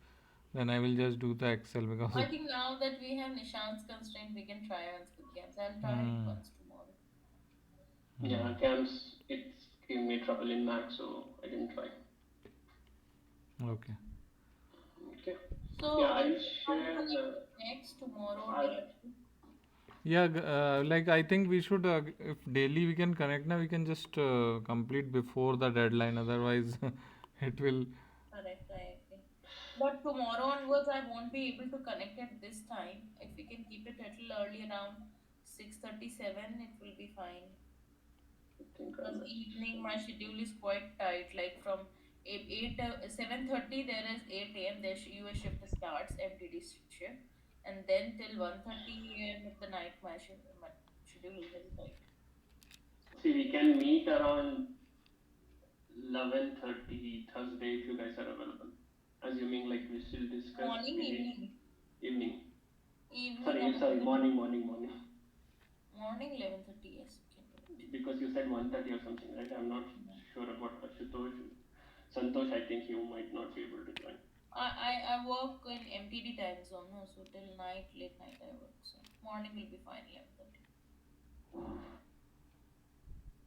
then I will just do the Excel because. I think now that we have Nishant's constraint, we can try once with GAMS. I'll try it Hmm. once tomorrow. Yeah, CAMS, it's giving me trouble in Mac, so I didn't try. Okay. Okay. So Yeah, when I'll we want to share. connect next tomorrow I, day after? Yeah, like I think we should, if daily we can connect now, we can just complete before the deadline. Otherwise, it will. Correct, I agree. But tomorrow onwards, I won't be able to connect at this time. If we can keep it a little early around 6:37, it will be fine. I think Because I'm at evening, my 7. schedule is quite tight. Like from 7:30, there is 8 a.m. There US shift starts, MTD shift, and then till 1:30 a.m. at the night, my schedule is very tight. So See, we can meet around 11:30 Thursday if you guys are available. Assuming like we still discuss, morning, we need evening, evening. evening, Sorry, I'm sorry, available. morning. Morning 11:30. Yes, we can do it. Because you said 1:30 or something, right? I'm not Yeah. sure about Ashutosh. Santosh, I think you might not be able to join. I work in MTD time zone, no, so till night, late night I work. So morning will be fine, 11:30.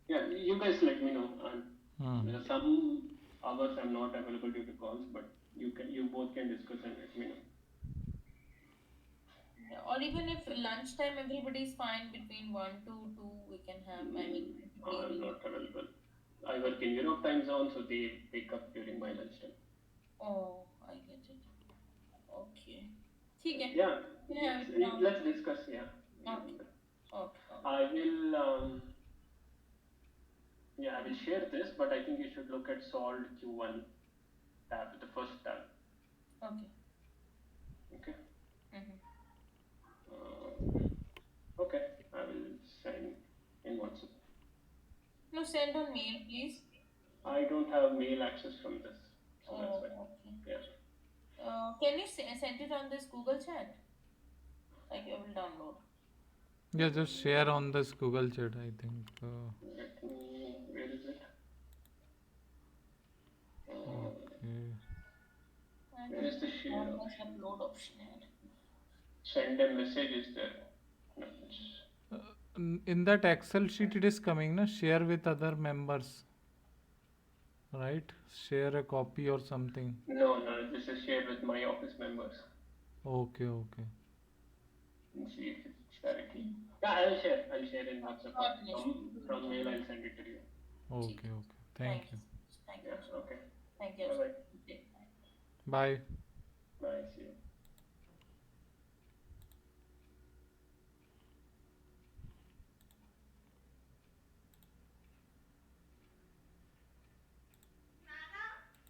Yeah, you guys let me know. Hmm. There are some hours I'm not available due to calls, but you both can discuss and let me know. Yeah, or even if lunchtime everybody is fine between 1 to 2, we can have, I mean, 2 to 3 I'm will be not fine. available. I work in Europe time zone, so they pick up during my lunchtime. Oh, I get it. Okay. ठीक है. Yeah, We have it now. let's discuss. Yeah, Okay. and Okay. I will. Yeah, I will share this, but I think you should look at solved Q1 tab, the first tab. Okay. Okay. Mm-hmm. Okay, I will send in WhatsApp. No, send on mail, please. I don't have mail access from this, so that's why. Oh, okay. Yeah. Can you send it on this Google chat? Like I will download. Yeah, just share on this Google Chat. I think. Let me. Where is it? Okay. Where share और बस option. Upload option है. Send a message is there. No, In that Excel sheet, it is coming, na? Share with other members, right? Share a copy or something. no, this is shared with my office members. Okay, okay. And see if it's directly. Yeah, I'll share. I'll share in WhatsApp. Not an issue. From mail, I'll send it to you. Okay, okay. Thank you. Thank you. Yeah, okay. Thank you. Bye-bye. Okay. Bye. Bye. See you.